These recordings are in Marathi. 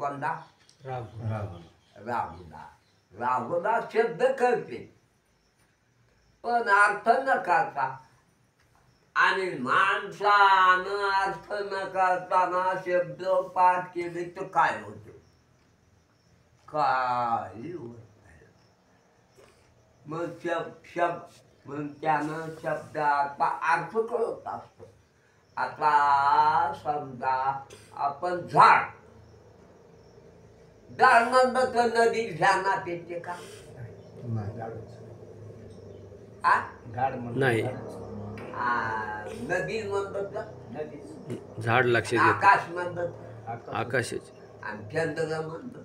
कोणता राहुल राहुला शब्द करते पण अर्थ न करता आणि माणसानं अर्थ न करताना शब्द पाठ केले तर काय होते काही होत नाही. मग मग त्यानं शब्दाचा अर्थ कळत असतो. आता समजा आपण झाड म्हणलं तर नदी ध्यानात येते का नाही नदी म्हणलं तर झाड लक्षात आकाश म्हणलं येतं आकाशाचे आणि चंद्र म्हणलं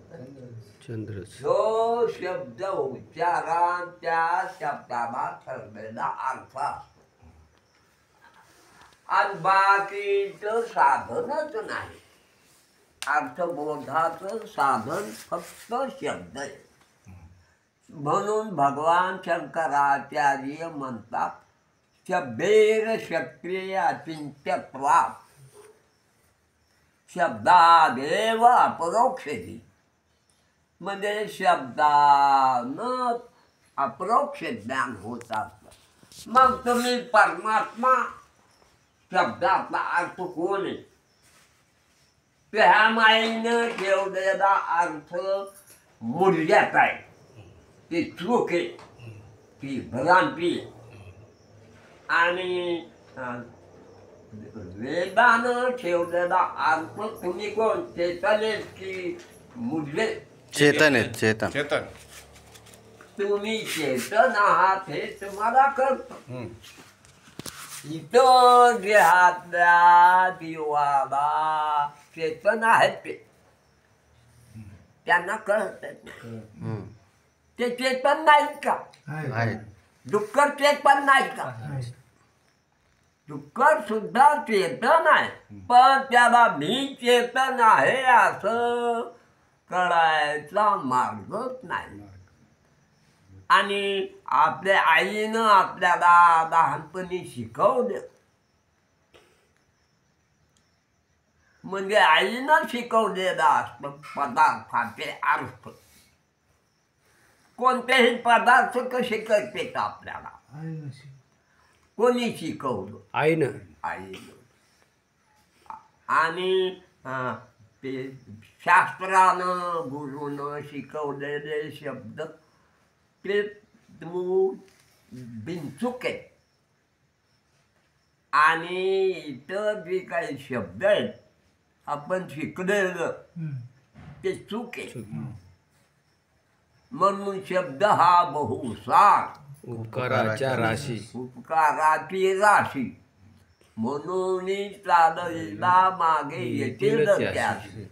चंद्रच जो शब्द उच्चारा त्या शब्दाला ठरलेला अर्थ असतो आणि बाकीचं साधनच नाही. अर्थबोधाचं साधन फक्त शब्द आहे. म्हणून भगवान शंकराचार्य म्हणतात शब्देर शक्रिय अचिंत्यत्वा शब्दादेव अपरोक्षेती. म्हणजे शब्दानं अपरोक्ष ज्ञान होत असतं. मग तुम्ही परमात्मा शब्दातला अर्थ कोण आहे त्या माईनं ठेवलेला अर्थ मूल्यात आहे. ती चूक आहे ती भ्रांती. आणि वेदानं ठेवलेला अर्थ तुम्ही कोण चेतन की मूल्य चेतन आहे चेतन चेतन तुम्ही चेतन आहात हे तुम्हाला कळतं. इतर देहातल्या जीवाला चेतन आहेत ते त्यांना कळत ते चेतन नाहीत का आहे डुक्कर चेतन नाहीत का डुक्कर सुद्धा चेतन आहे पण त्याला मी चेतन आहे असं कळायचा मार्गच नाही. आणि आपल्या आईनं आपल्याला लहानपणी शिकवलं म्हणजे आईनं शिकवलेलं असतं पदार्थाचे अर्थ. कोणतेही पदार्थ कसे करते आपल्याला कोणी शिकवलं आईनं आईनं. आणि ते शास्त्रानं गुरुनं शिकवलेले शब्द ते बिनचूक आहे. आणि इतर जे काही शब्द आहेत आपण शिकलेलं ते चूक आहे. म्हणून शब्द हा बहुसार उपकाराच्या राशी उपकाराची राशी म्हणून चालला मागे येतील त्याशी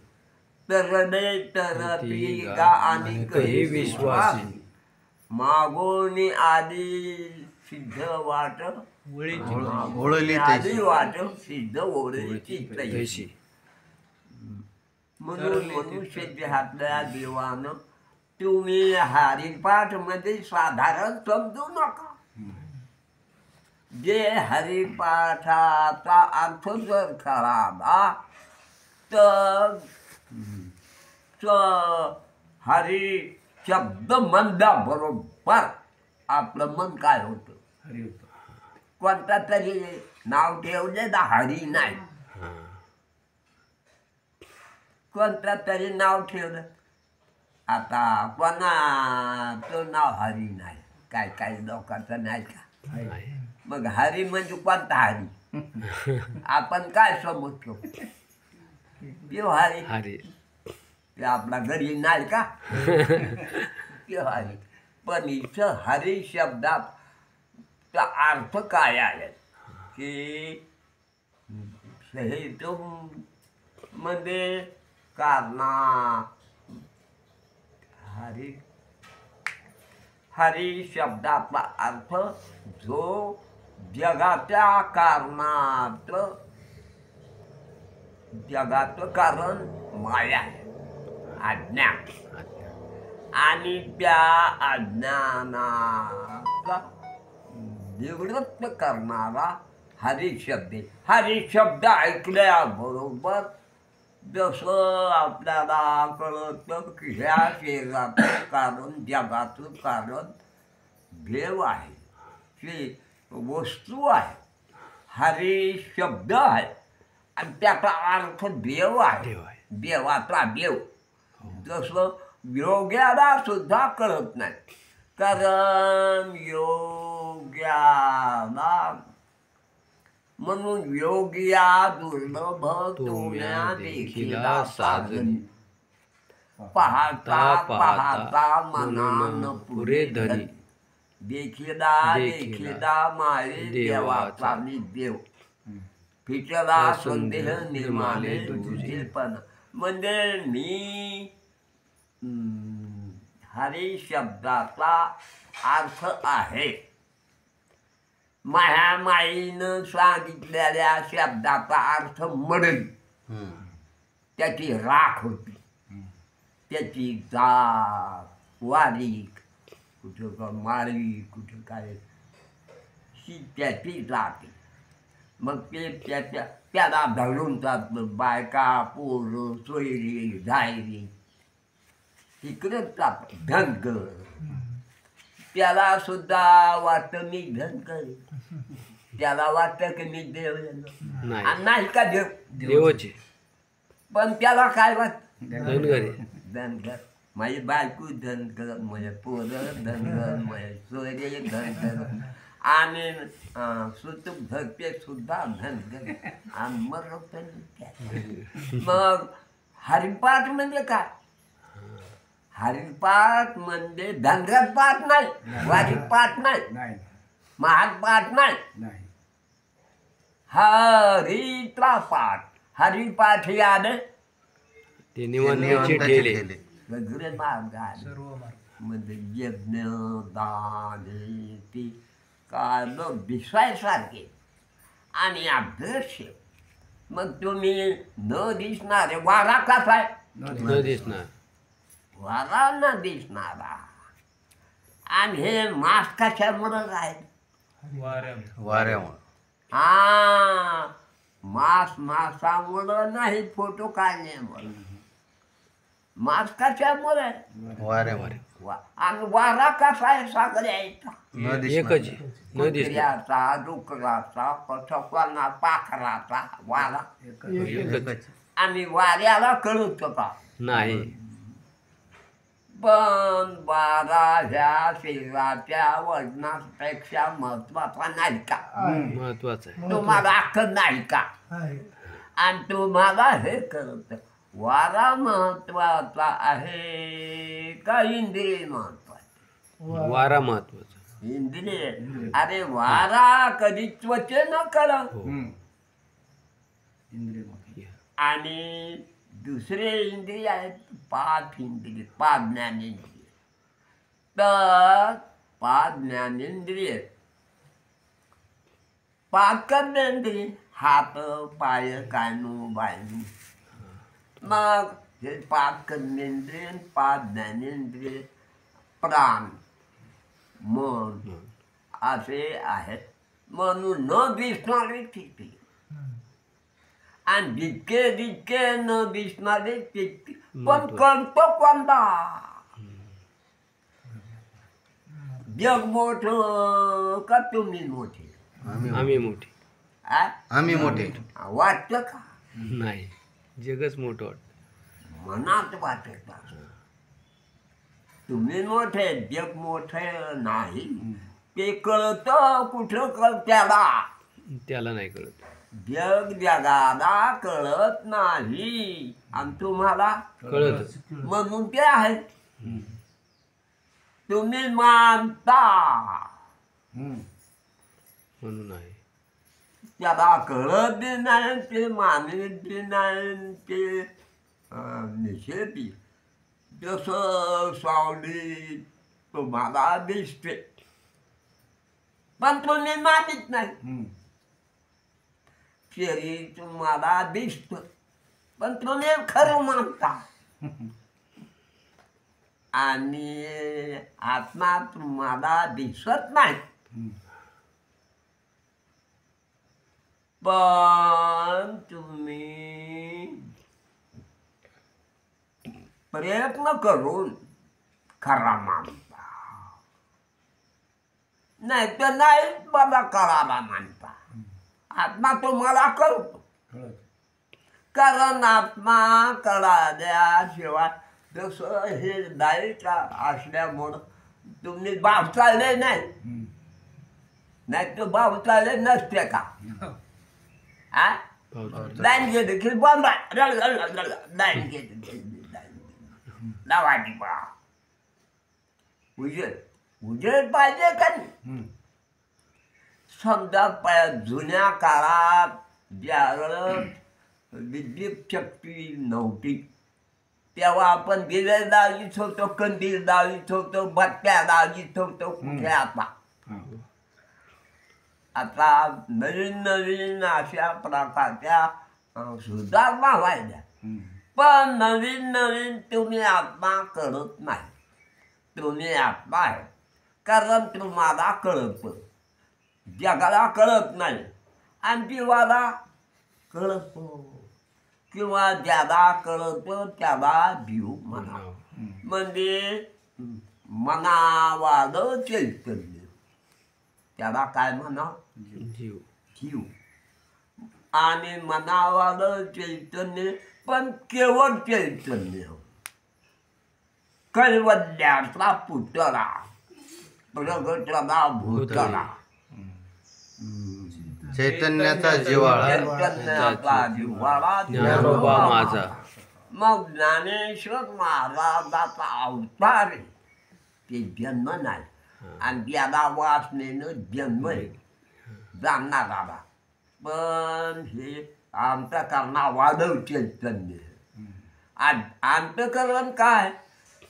तरणे तरती गा आणि कही विश्वासी मागोनी आधी सिद्ध वाट ओळली आधी वाट सिद्ध ओळीची तैशी. म्हणून मनुष्य देहातल्या देवानं तुम्ही हरिपाठ मध्ये साधारण समजू नका. जे हरिपाठाचा अर्थ जर कळाला तर हरी शब्द म्हणल्याबरोबर आपलं मन काय होतं कोणता तरी नाव ठेवलेलं हरी नाही कोणता तरी नाव ठेवलं. आता कोणाचं नाव हरी नाही काय काही लोकांचं नाही का. मग हरी म्हणजे कोणता हरी आपण काय समजतो त्यो हरी ते आपला घरी नाही का त्यो हरी. पण इथं हरी शब्दात अर्थ काय आहे की हेतू मध्ये कारणा हरी शब्दाचा अर्थ जो जगाच्या कारणात जगाचं कारण माया आहे अज्ञान आणि त्या अज्ञानाचा निवृत्त करणारा हरी शब्द. हरी शब्द ऐकल्याबरोबर जसं आपल्याला कळतं की ह्या शरीराचं कारण जगाचं कारण देव आहे, ती वस्तू आहे, हरी शब्द आहे आणि त्याचा अर्थ देव आहे, देव आहे. देवाचा देव. जसं योग्याला सुद्धा कळत नाही, कारण योग्याला म्हणून योगिया दुर्लभ तुम्या देखिला साधन पाहता पाहता मनान पुरे धनी देखिला देखिला माये देवाचा मी देव फिटला संदेह निर्माणे तुझे पण. म्हणजे मी हरी शब्दाचा अर्थ आहे, माझ्या माईनं सांगितलेल्या शब्दाचा अर्थ मडई, त्याची राख होती, त्याची जात वारीक, कुठं का माळी, कुठं काय, ही त्याची जाते. मग ते त्याला धरून जातं बायका पोरं सोयरी झायरी इकडंच जात धनगर. त्याला सुद्धा वाटतं मी धनगर, त्याला वाटतं की मी देव नाही का देव देवाचे पण त्याला काय वाटत धनगरी धनगर. माझी बायको धनगर, माझ्या पोरं धनगर, माझ्या सोयरे धनगर आणि सुतूक धरते सुद्धा धनगर आणि मग हरिपाठ म्हणजे काय? हरिपाठ म्हणजे धनगर पाठ नाही, वारी पाठ नाही, महापाठ नाही, हरीचा पाठ. हरिपाठ याद ते निवडणुकीचे ठेले सगळे मार्ग आले म्हणजे यज्ञ दान ती काय दिसायसारखे आणि अभ्यास. मग तुम्ही न दिसणारे वारा कसा आहे? न दिसणार वारा न दिसणारा. आणि हे मास कशामुळं आहे? वाऱ्यामुळं. हा मासामुळं नाही, फोटो काढण्यामुळं. मास कशामुळे? वाऱ्यामुळे. आणि वारा कसा आहे? सगळ्याचा एकच न दिसणार कुत्र्याचा, डुकराचा, पथकांना पाखराचा वारा. एकच आणि वाऱ्याला कळत का नाही. पण वारा ह्या शरीराच्या वजनापेक्षा महत्वाचा नाही का? महत्वाचं आहे. तुम्हाला अक्कल नाही का? आणि तुम्हाला हे कळत वारा महत्वाचा आहे का इंद्रिय महत्वाचे? वारा महत्वाचा. इंद्रिय. अरे वारा कधी त्वचे न कळ. आणि दुसरे इंद्रिय आहेत 5 इंद्रिय, 5 ज्ञानेंद्रिय. तर 5 ज्ञानेंद्रिय, 5 कर्मेंद्रिय, हात पाय कानू बायनू. मग हे 5 कर्मेंद्रिय, 5 ज्ञानेंद्रिय, प्राण, मन असे आहेत. म्हणून न दिसणारे तिथे आणि जितके जितके न दिसणारे तितके. पण कळतो कोणता? जग मोठं का तुम्ही मोठे? आम्ही मोठे. आम्ही मोठे. वाटतं का? नाही, जगच मोठं वाटतं. मनात वाटत तुम्ही मोठे, जग मोठे नाही. ते कळतं कुठं त्याला नाही कळत. जग जगाला कळत नाही आणि तुम्हाला कळत म्हणून ते आहे. तुम्ही मानता म्हणून आहे. त्याला कळत बी नाही, ते मानत बी नाही, ते निषेधी. जसं सावली तुम्हाला दिसते पण तुम्ही मानित नाही. शरीर तुम्हाला दिसतं पण तुम्ही खरं मानता. आणि आत्मा तुम्हाला दिसत नाही पण तुम्ही प्रयत्न करून खरा मानता, नाही तर नाही मला कळाला मानता. आत्मा तुम्हाला कळतो, कारण आत्मा कळाल्याशिवाय जसं हे दाईचा असल्यामुळं तुम्ही बाप चालले नाही, नाही तर बाप चालले नसते का? हा बँके देखील बंद बँके लावाटी पा उजेड उजेड पाहिजे का नाही? समजा जुन्या काळात ज्यावेळेस विद्युत शक्ती नव्हती तेव्हा आपण दिवे लावित होतो, कंदील लावित होतो, बत्त्या लावित होतो. कुठे आता नवीन नवीन अशा प्रकारच्या सुधारणा व्हायच्या, पण नवीन नवीन तुम्ही आत्मा कळत नाही. तुम्ही आत्मा आहे कारण तुम्हाला कळत, जगाला कळत नाही आणि जीवाला कळतो, किंवा ज्याला कळतं त्याला जीव म्हणा. म्हणजे मनावालं चैतन्य, त्याला काय म्हणा? जीव. जीव. आणि मनावालं चैतन्य पण केवळ चैतन्य, कैवल्याचा पुतळा, प्रगटला भूतळा, चैतन्याचा जिव्हाळा, चैतन्याचा जिव्हाळा ज्ञानोबा माझा. मग ज्ञानेश्वर महाराजाचा अवतार आहे, ते जन्म नाही. आणि त्याला वासनेनं जन्म आहे जाणणार आला. पण हे अंतकरणा वाढव चैतन्य. अंतकरण काय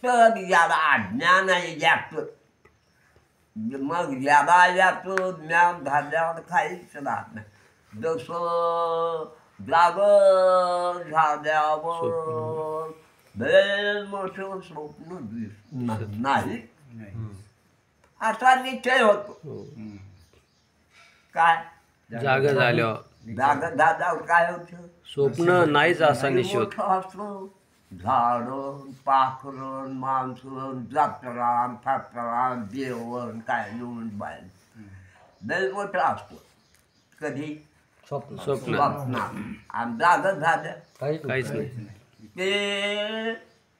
तर याला अज्ञान आहे याचं. मग याला याचं ज्ञान झाल्यावर काहीच राहत नाही. जसं जागर झाल्यावर लय मोठं स्वप्न दिसत नाही असा निश्चय होतो. काय जागा झाल्यावर जागा झाल्यावर काय होतं? स्वप्न नाहीच असा निश्चित. मोठं असलं झाडं, पाखरण, माणसं, जत्रा, फात्रा, जेवण, काय नोंद बाहेर लय मोठं असतं. कधी? स्वप्न स्वप्नात. आणि जागा झाल्या काहीच नाही. ते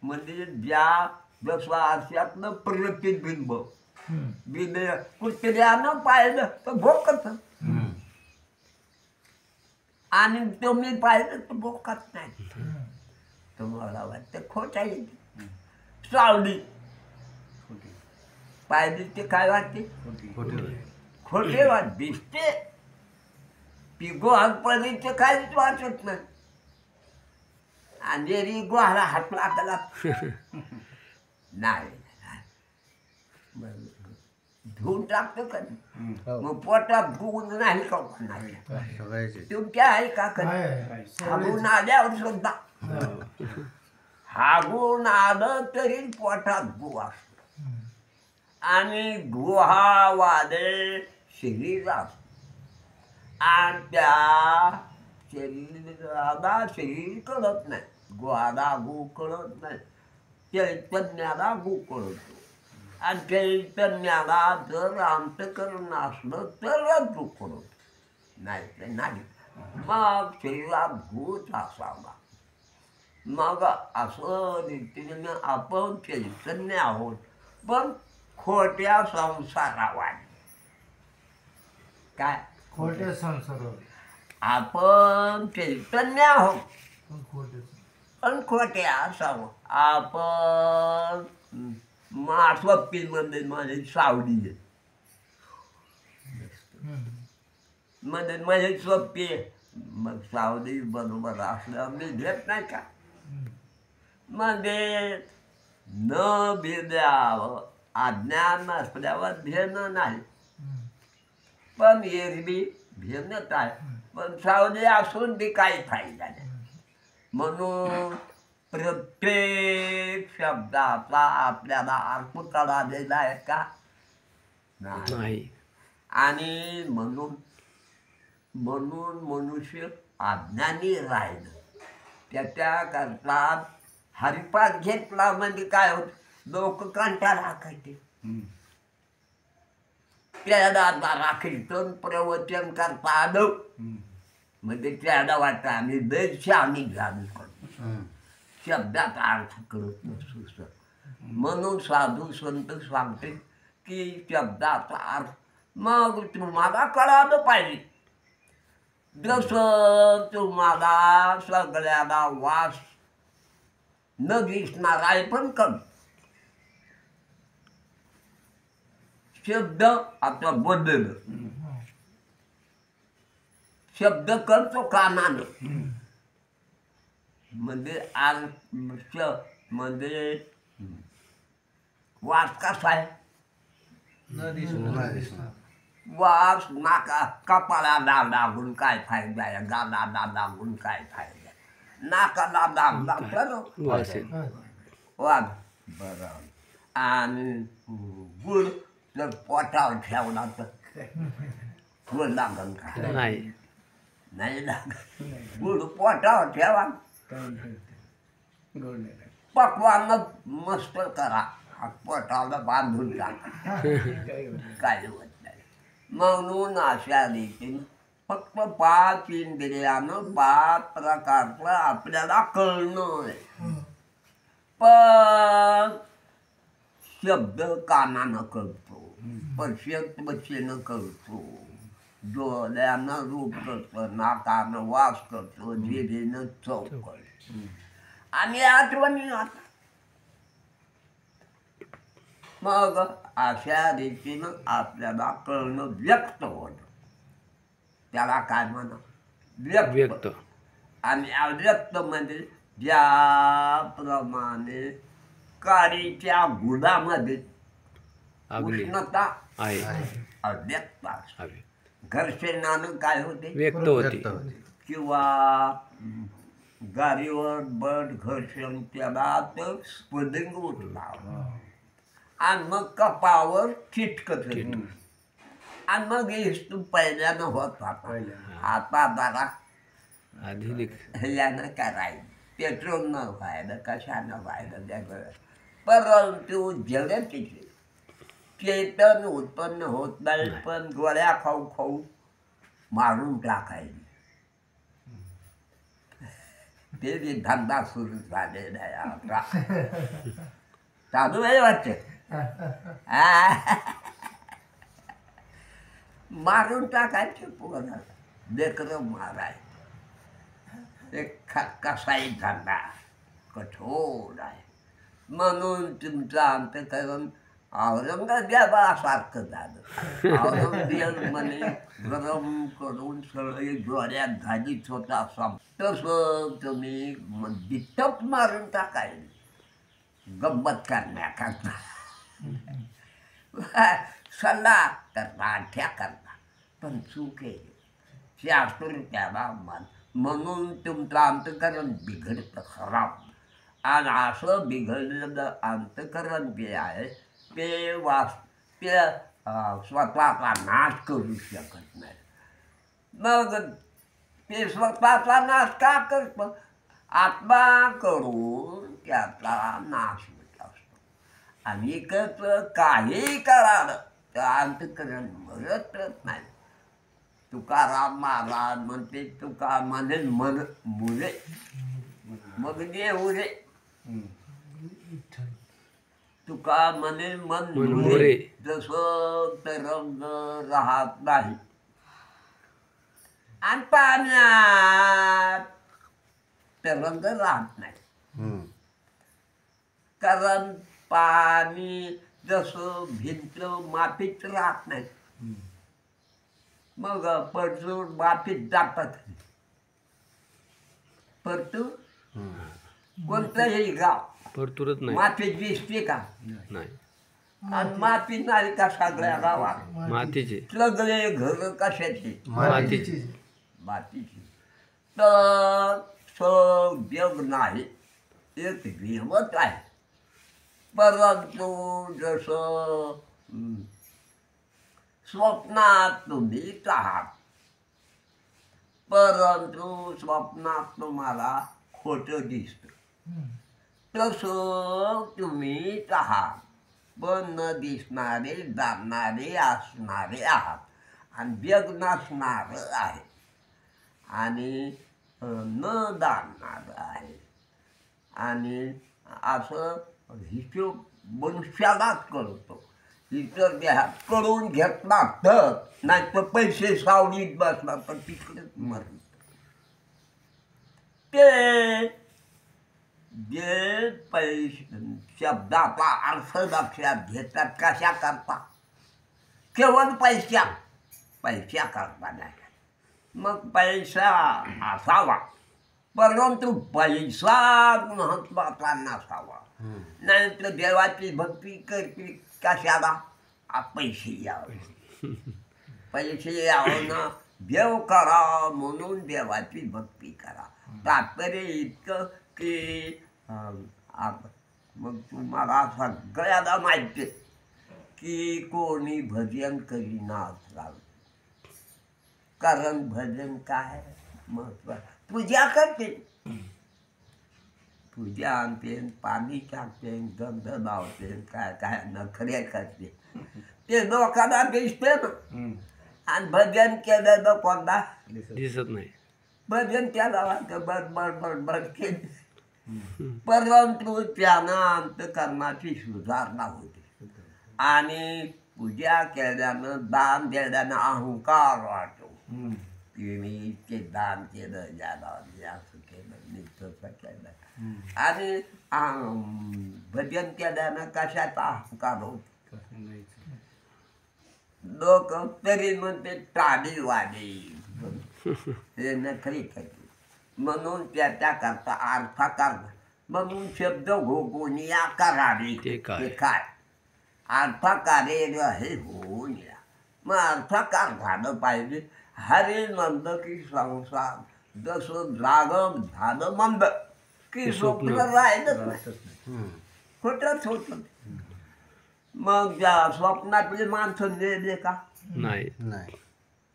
म्हणजे ज्या जसं आरशातलं प्रतिबिंब कुत्र्यानं पाहिलं तर भोकत, आणि तुम्ही पाहिलं तर भोकत नाही. तुम्हाला वाटतं खोटा येते. सावली पाहिली ते काय वाटते? खोटे वाट दिसते. ती गुहापर्यंत काहीच वाटत नाही. अंधेरी गुहाला हात लागला नाही, धुवून टाकतो का? मग पोटात गुण नाही का? तुमच्या आहे का? हागून आल्यावर सुद्धा हागून आलं तरी पोटात गु असतो. आणि गुहावाले शरीर असतो. आणि त्या शरीराला शरीर कळत नाही, गुहाला गु कळत नाही, चैतन्याला गु कळतो. आणि चैतन्याला जर अंतकरण असलं तरच गु कळत, नाही तर नाही. मग शरीरात भूत असावा. मग असं रीतीने आपण चैतन्य आहोत, पण खोट्या संसारावानी. काय खोट्या संसार? आपण चैतन्य आहोत पण खोट्या असावं. आपण स्वप्नीमध्ये माझी सावली आहे, मध्ये माझी स्वप्नी आहे. मग सावली बरोबर असल्यावर मी घेत नाही का? मध्ये न भिद्यावं अज्ञान असल्यावर भेणं नाही, पण एरवी भेणत आहे. पण सावली असून बी काही फायदा नाही. म्हणून प्रत्येक शब्दाचा आपल्याला अर्थ कळालेला आहे का? नाही. आणि म्हणून मनुष्य अज्ञानी राहिलं. त्याच्याकरता हरिपाठ घेतला म्हणजे काय होत, लोक कंटाळा राखायचे. त्याला राखायचं प्रवचन करता आलं म्हणजे त्याला वाटतं आम्ही देश आम्ही झालो करतो, शब्दात अर्थ कळत नसतो सर. म्हणून साधू संत सांगते की शब्दाचा अर्थ मग तुम्हाला कळालं पाहिजे. जसं तुम्हाला सगळ्याला वास न दिसणार आहे पण कमी. शब्द आता बदललं, शब्द करतो कानानं म्हणजे म्हणजे वास कसा आहे, वास नाका कपाळाला लागून काय फायदा आहे, गालाला लागून काय फायदा आहे, नाकाला लागला तर वास येतो. वाघ बरं. आणि गुळ जर पोटावर ठेवला तर गुळ लागल का? नाही. नाही लागत. गुळ पोटावर ठेवा, पकवान मस्त करा, पोटाला बांधून टाका, काय होत नाही. म्हणून अशा रीतीने फक्त 5 इंद्रियानं 5 प्रकारचं आपल्याला कळणं आहे. पण शब्द कानानं कळतो, स्पर्श त्वचेनं कळतो, डोळ्यानं रूप करतं, नाकानं वास करतो, जिभेनं चव करतो आणि आठवणी आता. मग अशा रीतीनं आपल्याला कळणं व्यक्त होतं, त्याला काय म्हणा व्यक्त. आणि अव्यक्त म्हणजे ज्याप्रमाणे काळीच्या गुडामध्ये उष्णता अव्यक्त असते, घर्षणानं काय होते व्यक्त होते, किंवा गाडीवर बड घर्षण त्याला तर स्फुलिंग उठला आणि मग कपावर चिटकत आणि मग तू पहिल्यानं होत होता. आता जरा आधुनिक ह्यानं करायचं, पेट्रोलनं व्हायला कशानं व्हायला त्याचं. परंतु जगतीचे चेतन उत्पन्न होत नाही, पण गोळ्या खाऊ खाऊ मारून टाकायचे. ते बी धंदा सुरू झालेला आहे आता, चालू आहे वाटतं. मारून टाकायचे पोराला, लेकरं मारायचं. एक कसाही धंदा कठोर आहे. म्हणून तुमचं अंतःकरण औरंगजेबासारखं झालं. औरंगजेब म्हणे गरम करून सगळे जोड्यात घालीत होता असा, तसं तुम्ही दिट्टप मारून टाकायला गंमत करण्याकरता, सल्ला करता, आठ्या करता, पण चूक आहे. शास्त्र त्याला म्हणून तुमचं अंतःकरण बिघडतं, खराब. आणि असं बिघडलेलं अंतःकरण जे आहे ते स्वतःचा नाश करू शकत नाही. मग ते स्वतःचा नाश का करतं? आत्मा करून त्याचा नाश होत असतो. आणि कसं काही करालं तर अंतःकरण मरतच नाही. तुकाराम महाराज म्हणते, तुका म्हणे मन मुरे मग जे उरे, तुका म्हणे मन मुरे, जसं तरंग राहत नाही आणि पाण्यात तरंग राहत नाही. कारण पाणी जसं भिंत मातीत राहत नाही, मग परतूर मातीत जातात. परतूर कोणतंही गाव परतुरच नाही, मातीत दिसते का? नाही. आणि माती नाही का सगळ्या गावात? मातीचे सगळे घर कशाचे? मातीचे. मातीची. तर जग नाही, एक विमत आहे. परंतु जसं स्वप्नात तुम्ही आहात, परंतु स्वप्नात तुम्हाला खोटं दिसतं. तसं तुम्हीच आहात, पण न दिसणारे, जाणणारे, असणारे आहात आणि जग नसणारं आहे आणि न जाणणारं आहे. आणि असं हिशोब मनुष्यालाच कळतो. इतर देहात करून घेतला तर, नाही तर पैसे सावलीत बसला तर तिकडेच मरत. ते जे पैसे शब्दाचा अर्थ लक्षात घेतात कशा करता, केवळ पैसा करता नाही. मग पैसा असावा, परंतु पैसा महत्वाचा नसावा. नाही तर देवाची भक्ती करते कशाला, पैसे यावे. पैसे यावं ना, देव करा म्हणून देवाची भक्ती करा. तात्पर्य इतकं की मग तुम्हाला सगळ्याला माहिती आहे की कोणी भजन करीना असला, कारण भजन काय महत्वाचं. पूजा करते, पूजा आणते, पाणी टाकते, गंध लावते, काय काय नखरे करते, ते लोकांना दिसते ना. आणि भजन केलेलं कोणता दिसत नाही. भजन त्याला वाटतं बडबड केली, परंतु त्यानं अंतकरणाची सुधारणा होते. आणि पूजा केल्यानं, दान दिल्यानं अहंकार वाटतो की मी इतके दान केलं, ज्याला मी असं केलं, मी तसं केलं. आणि भजन केल्यानं कशाचा अहंकार होतो. लोक तरी म्हणते टाळी वाढी, हे नखरी खायची. म्हणून त्याच्याकरता अर्थाकार, म्हणून शब्द गोगोनिया करावे. ते काय? अर्थाकारे हे होऊन या. मग अर्थाकार झालं पाहिजे. हरी मंद की संसार, जसं जागं झालं मंद की स्वप्न राहिलं नाही, खोटंच होतं. मग त्या स्वप्नातले माणसं नेले का? नाही.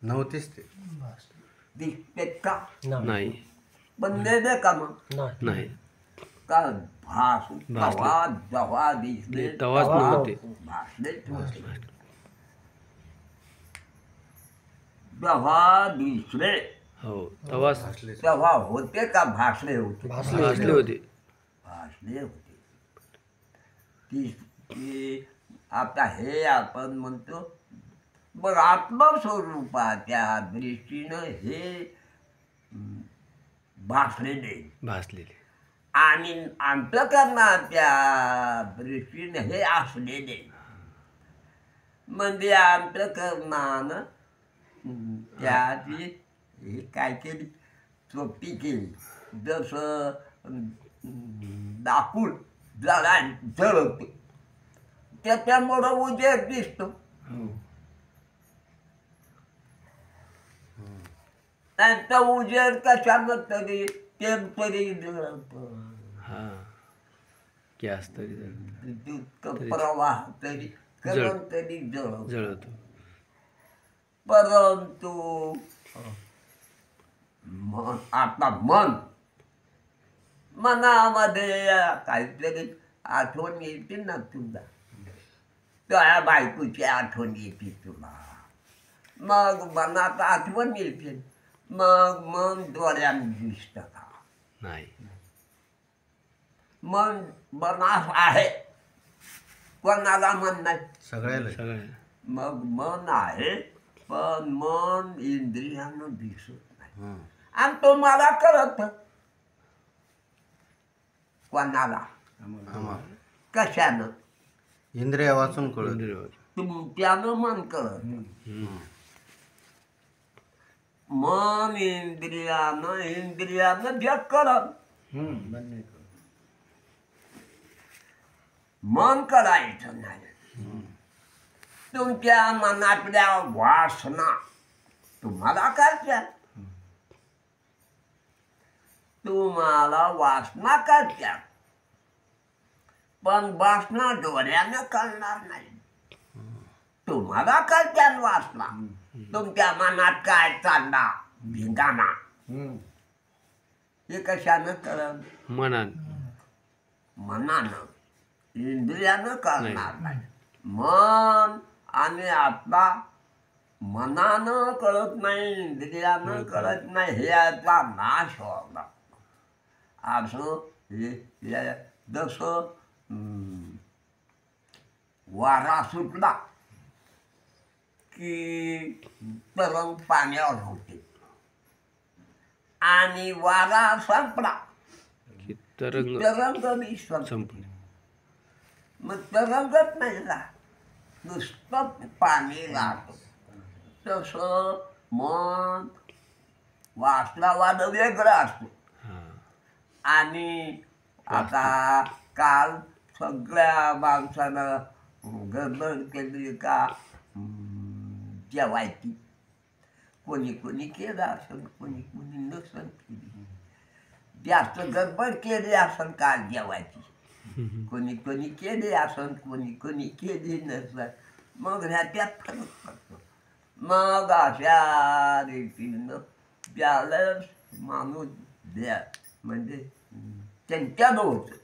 नव्हतेच ते. दिसते का? नाही. पण नेले का? मग नाही. का जेव्हा दिसले तेव्हाच नव्हते. भासले. जेव्हा दिसले हो तेव्हाच तेव्हा होते का भासले होते? भासले होते. भासले होते. ती आता हे आपण म्हणतो मग आत्मस्वरूपाच्या दृष्टीनं हे भासलेले आणि अंतकरणाच्या दृष्टीने हे असलेले. म्हणजे अंतकरणानं त्याची हे काय केली, चोपटी केली. जसं लाकूड जळते, त्याच्यामुळं उजेड दिसतो. त्यांचा उजेड कशानं तरी तरी हा गॅस तरी विद्युत प्रवाह तरी करंट तरी जळतो. परंतु आता मनामध्ये काहीतरी आठवण येते ना तुला, त्या बायकोची आठवण येते तुला. मग मनात आठवण येते, मग मन डोळ्याने दिसतं का? नाही. मन मनास आहे, कोणाला मन नाही? सगळ्याला. मग मन आहे, पण मन इंद्रियानं दिसत नाही. आणि तो मला कळत. कोणाला? कशानं? इंद्रिया वाचून कळत. तुमच्यानं मन कळत. मन इंद्रियानं जग कळत. मन कळायचं नाही. तुमच्या मनातल्या वासना तुम्हाला कळत्या, तुम्हाला वासना कळत्या, पण वासना डोळ्यानं कळणार नाही. तुम्हाला कळत्या वासना. तुमच्या मनात काय चालला भिंगाणा, हे कशानं कळत? मनानं इंद्रियानं करणार नाही. मन आणि आत्मा मनानं कळत नाही, इंद्रियानं कळत नाही, हे याचा नाश व्हावा लागतो. असं जसं वारा सुटला की तरंग पाण्यावर होते आणि वारा संपला की तरंग तरंग बी संपले. संपले. मग तरंगत नाही ना, नुसतं पाणी राहतं. तसं मन वासनावाद वेगळं असतो. हां. आणि आता काल सगळ्या माणसानं गडबड केली का जेवायची. कोणी कोणी केलं असेल, कोणी कोणी नसेल केली. जास्त गडबड केली असेल काल जेवायची. कोणी कोणी केली असेल, कोणी कोणी केली नसेल. मग ह्याच्यात फरक पडतो. मग अशा रीतीनं त्यावेळेस माणूस द्या म्हणजे त्यांच्यात होतं.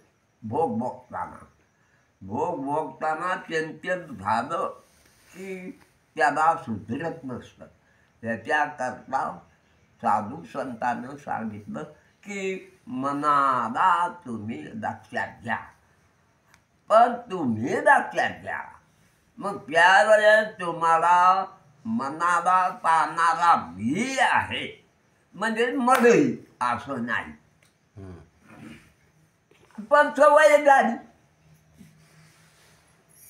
भोग भोगताना त्यांच्यात झालं की त्याला सुधरत नसतं. त्याच्याकरता साधू संतानं सांगितलं की मनाला तुम्ही लक्षात घ्या. पण तुम्ही लक्षात घ्या. मग त्यावेळेस तुम्हाला मनाला पाहणारा मी आहे म्हणजे मध्ये असं नाही. पण सवय झाली.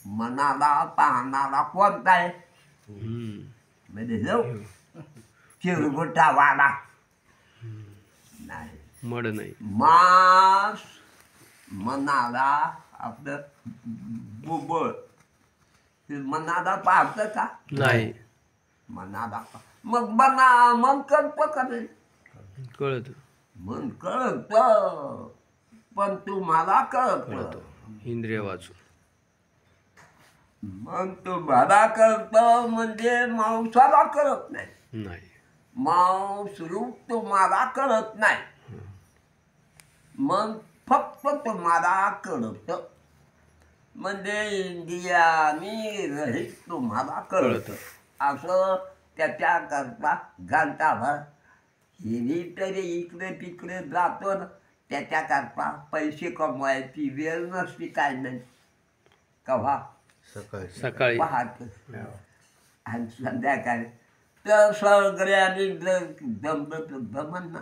मनाला पाहणारा कोणता आहे म्हणजे जो चिरगुटावाला नाही. मड नाही. मांस मनाला आपलं बुबळ मनाला पाहतं का नाही. मनाला मग मन कळत का नाही. कळत. मन कळत पण तुम्हाला कळत. कळत. इंद्रिय वाचून. मन तुम्हाला कळत म्हणजे मांसाला कळत नाही. नाही. मांस रूप तुम्हाला कळत नाही. मन फक्त तुम्हाला कळत म्हणजे इंद्रियानी रहित तुम्हाला कळत. असं त्याच्याकरता घंटाभर हिरी तरी इकडे तिकडे जातो ना. त्याच्याकरता पैसे कमवायची वेळ नसती. काय नाही कव्हा सकाळी पहाटे आणि संध्याकाळी तर सगळ्यांनी जमन ना.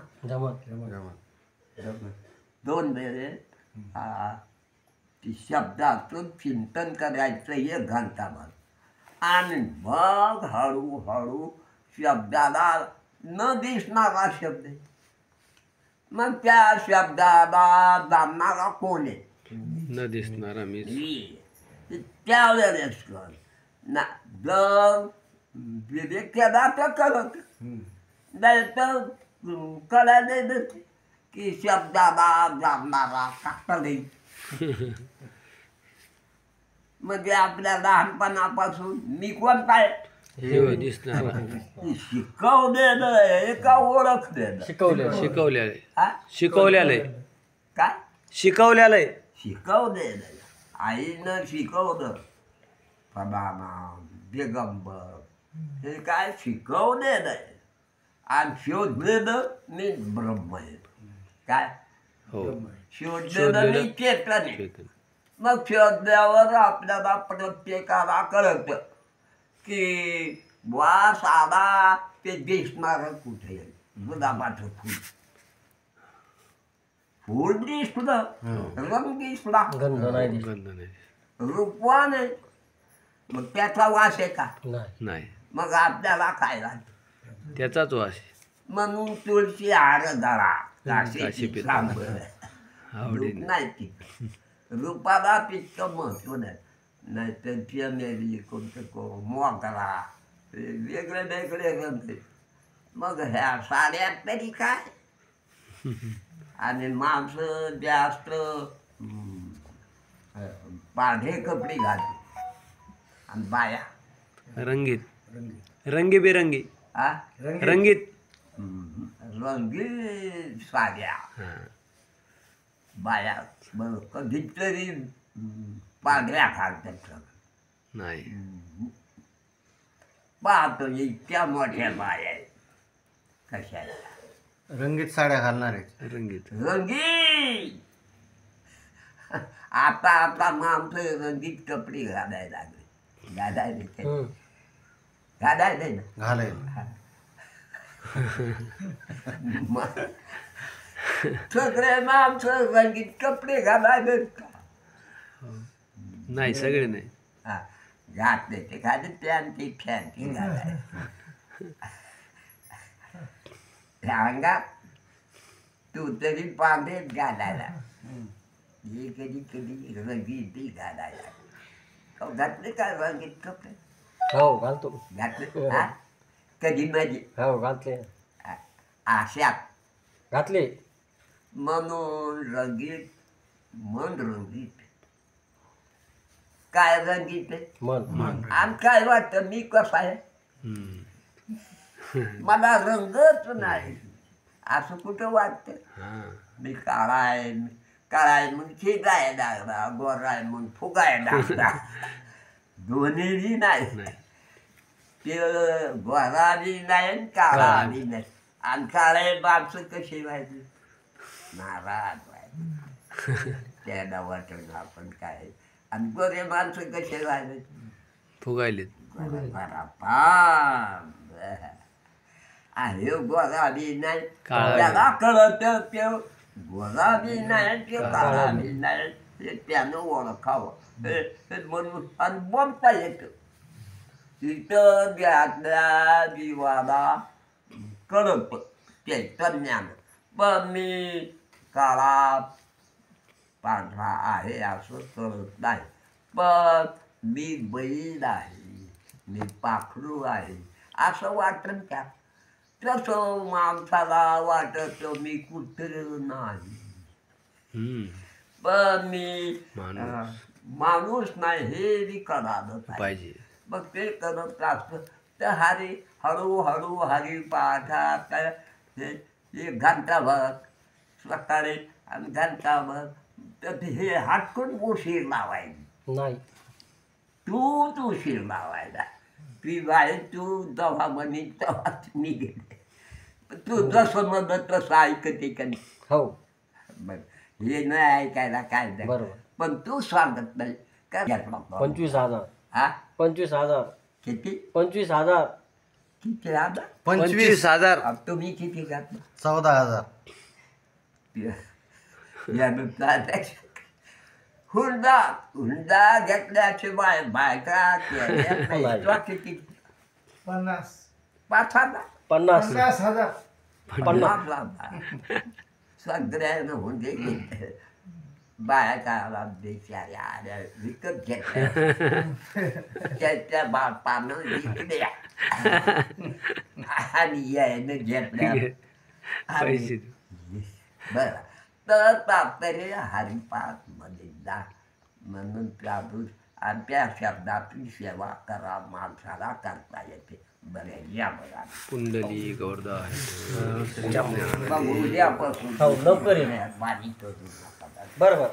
दोन वेळे शब्दातून चिंतन करायचं 1 घंटाभर आणि मग हळूहळू शब्दाला न दिसणारा शब्द मग त्या शब्दाला जाणणारा कोण आहे न दिसणारा मी. त्यावेळेस कर ना. जर विवेक केला तर करत नाही तर कळायला देते की शब्दाला जाणणारा काटली. म्हणजे आपल्या लहानपणापासून मी कोणता आहे हे दिसणारा. शिकवलेलं आहे का ओळखलेलं. शिकवलेलं. हा शिकवलेलं. काय शिकवलेलं. शिकवलेलं. आईनं शिकवलं फलाना दिगंबर हे काय शिकवलेलं आहे. आणि शोधलेलं मी ब्रह्म आहे. काय हो. शोधलेलं मी चेतन आहे. चेतन. मग शोधल्यावर आपल्याला प्रत्येकाला कळतं की वास आला ते दिसणार कुठे. गुलाबाचं फूल फूल दिसलं, रंग दिसला, गंध नाही. रूपवान आहे. मग त्याचा वास आहे का नाही. मग आपल्याला काय लागतं त्याचाच वास. म्हणून तुळशी हार धरा काशी काशीची पिता. सांबर. आवडीने. रूप नाही तिथं. रूपाला तितकं महत्व नाही तर चमेली कोणतं मोगरा वेगळे वेगळे रंग. मग ह्या साड्यात तरी काय आणि माणसं जास्त पांढरे कपडे घालते आणि बाया रंगीत रंगीबेरंगी. हा रंगीत. रंगीत साड्या. हां. बाया बरं कधीतरी पांढऱ्या घालतात नाही पाहतो इतक्या मोठ्या बाया आहेत कशा आहेत रंगीत साड्या घालणार आहेत. रंगीत रंगीत आता माणसं रंगीत कपडे घालायला लागले घालायले ना घालायला मग सगळे माणसं रंगीत कपडे घालायले का नाही सगळे नाही हा घातले ते घाले फॅन्टी घालाय अंगात तू तरी पांढरेच घालायला हे कधी कधी रंगीत घालायला हो घातले काय रंगीत कपडे हो घालतो घातले हा कधी मध्ये हो घातले आशात घातले म्हणून रंगीत मन रंगीत काय रंगीत आहे मन आम काय वाटतं मी कसा आहे हम्म. मला रंगच नाही असं कुठं वाटतं हा मी काळा आहे मग शिजाय लागला गोरा आहे मग फुगाय लागला दोन्ही नाही नाही ते गोरा बी नाही आणि काळा बी नाही आणि काळे माणसं कशी व्हायची नाराज व्हायचे त्याला वाटलं आपण काय आणि गोरे माणसं कसे व्हायचे फुगायलेत आहे गोरा बी नाही काळा त्याला कळत ते गोरा बी नाही ते काळा बी नाही ते त्यानं ओळखावं म्हणून आणि बोलता येतं तिथं त्यातल्या जीवाला कळत ते ज्ञान पण मी काळा पांढरा आहे असं कळत नाही पण मी बैल आहे मी पाखरू आहे असं वाटतं त्या तसं माणसाला वाटत मी कुठं नाही हम्म. पण मी माणूस. माणूस नाही हे बी कळालं पाहिजे पाहिजे मग ते करत असतं तर हळूहळू हरी पाठात एक घंटाभर सकाळी आणि घंटाभर तर हे हाटकून उशीर लावायची नाही तूच उशीर लावायला ती बाई तू दवा म्हणी तेव्हा निघेल तू जसं म्हणत तसं ऐकते का नाही हो बरं हे नाही ऐकायला काय नाही बरोबर पण तू सांगत नाही काय 25,000 हा 25,000 किती 25,000 किती आता 25,000 तुम्ही किती घातलं 14,000 यानुसार हुंडा घेतल्याशिवाय बायका केल्या किती 50 5,000 50 50,000 50,000 सगळ्यानं हुंडे घेतले बायकाला बेचाऱ्या आल्या विकत घेतल्या त्याच्या बापानं विकल्या आणि यायनं घेतल्या पैसे बरं तर तात्पर्य हरिपाठ मध्ये जा म्हणून त्यातून आणि त्या शब्दातून सेवा करा माणसाला करता येते बरं या बघा कुंडली गौरदा मग उद्यापासून हो, लवकर ये. पाणी करू नका बरोबर